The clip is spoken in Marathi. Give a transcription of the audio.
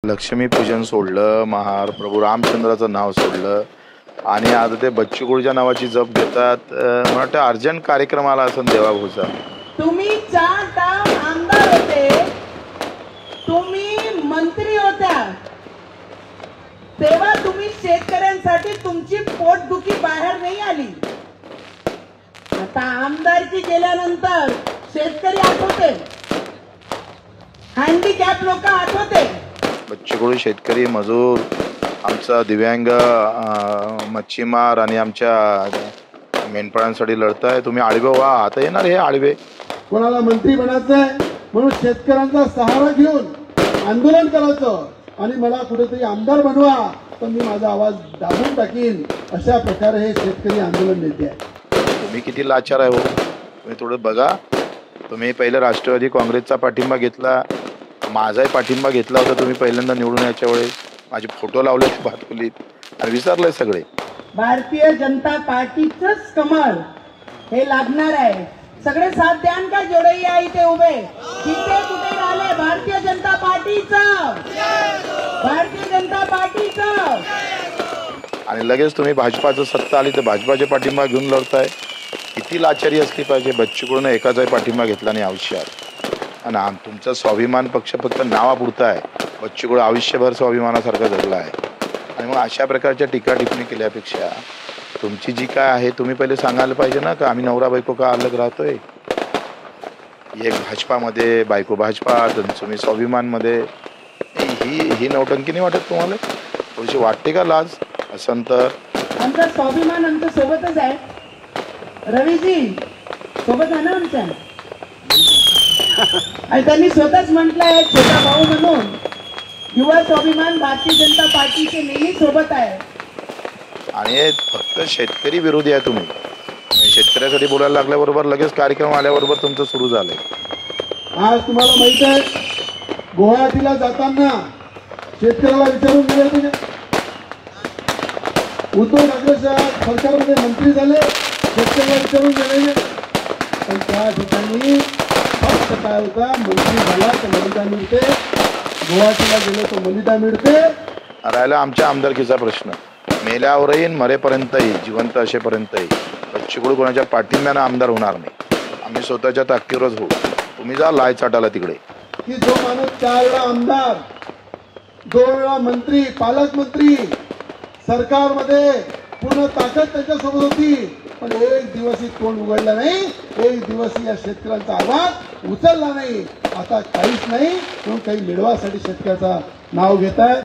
लक्ष्मीपूजन सोडलं, प्रभू रामचंद्राचं नाव सोडलं आणि आता ते बच्चू कडूच्या नावाची जप घेतात. मला वाटतं अर्जंट कार्यक्रमाला असं देवाभाऊचा. तुम्ही 4 टर्म आमदार होते, तुम्ही मंत्री होत्या, तेव्हा तुम्ही शेतकऱ्यांसाठी तुमची पोटदुखी बाहेर नाही आली. आता आमदारकी केल्यानंतर शेतकरी आठवते, हँडिकॅप लोक आठवते. बच्चू कडू शेतकरी, मजूर, आमचा दिव्यांग, मच्छीमार आणि आमच्या मेंढपाळांसाठी लढताय. तुम्ही आडवे व्हा, आता येणार हे आडवे. कोणाला मंत्री बनायचंय म्हणून शेतकऱ्यांचा सहारा घेऊन आंदोलन करायचं आणि मला कुठेतरी आमदार बनवा तर मी माझा आवाज दाबून टाकीन, अशा प्रकारे हे शेतकरी आंदोलन नेते आहे. तुम्ही किती लाचार आहे हो. तुम्ही थोडं बघा. तुम्ही पहिले राष्ट्रवादी काँग्रेसचा पाठिंबा घेतला, माझाही पाठिंबा घेतला होता तुम्ही पहिल्यांदा निवडून याच्या वेळेस. माझे फोटो लावले बातकुलीत आणि विसरले सगळे. भारतीय जनता पार्टीचंच कमळ हे लागणार आहे. सगळे साथ द्यान का जेवढेही आहे इथे उभे, तिथे कुठे राहिले भारतीय जनता पार्टीचं, भारतीय जनता पार्टीचं. आणि लगेच तुम्ही भाजपाचं सत्ता आली तर भाजपाचे पाठिंबा घेऊन लढताय. किती लाचारी असली पाहिजे. बच्चू कडून एकाचाही पाठिंबा घेतला नाही आयुष्यात. आणि तुमचा स्वाभिमान पक्ष फक्त नावापुरता आहे. बच्चू कडू आयुष्यभर स्वाभिमानासारखा जगला आहे. आणि मग अशा प्रकारच्या टीका टिप्पणी केल्यापेक्षा तुमची जी काय आहे तुम्ही पहिले सांगायला पाहिजे ना, का आम्ही नवरा बायको का अलग राहतोय. एक भाजपामध्ये, बायको भाजपा, तुम्ही स्वाभिमानमध्ये. ही नौटंकी नाही वाटत तुम्हाला? थोडीशी वाटते का लाज? असं तर आमचा स्वाभिमान आमच्या सोबतच आहे. रवीजी सोबत आहे ना आमच्या. आणि त्यांनी स्वतःच म्हटलंय छोटा भाऊ म्हणून, युवा स्वाभिमान भारतीय जनता पार्टीचे नेहमी सोबत आहे. आणि फक्त शेतकरी विरोधी आहे तुम्ही. शेतकऱ्यासाठी बोलायला लागल्याबरोबर लगेच कार्यक्रम आल्याबरोबर तुमचं सुरू झालंय. आज तुम्हाला माहित आहे गुवाहाटीला जाताना शेतकऱ्याला विचारून गेले, उद्धव ठाकरेच्या सरकारमध्ये मंत्री झाले, शेतकऱ्याला विचारून गेले. पण त्या ठिकाणी फक्त काय होता, मंत्री झाला तर मलिदा मिळते, गुवाहाटीला गेलो तर मलिदा मिळते. राहिला आमच्या आमदारकीचा प्रश्न. मेल्यावरही मरेपर्यंतही, जिवंत असेपर्यंतही बच्चू कडू कोणाच्या पाठिंब्यानं आमदार होणार नाही. आम्ही स्वतःच्या ताकदीवरच होऊ. तुम्ही जा लाय चाटाला तिकडे. की जो माणूस 4 वेळा आमदार, 2 वेळा मंत्री, पालकमंत्री, सरकारमध्ये पूर्ण ताकद त्याच्यासोबत होती, पण एक दिवसही तोंड उघडलं नाही, एक दिवसही या शेतकऱ्यांचा आवाज उचलला नाही. आता काहीच नाही म्हणून काही मिळवासाठी शेतकऱ्याचं नाव घेत आहे.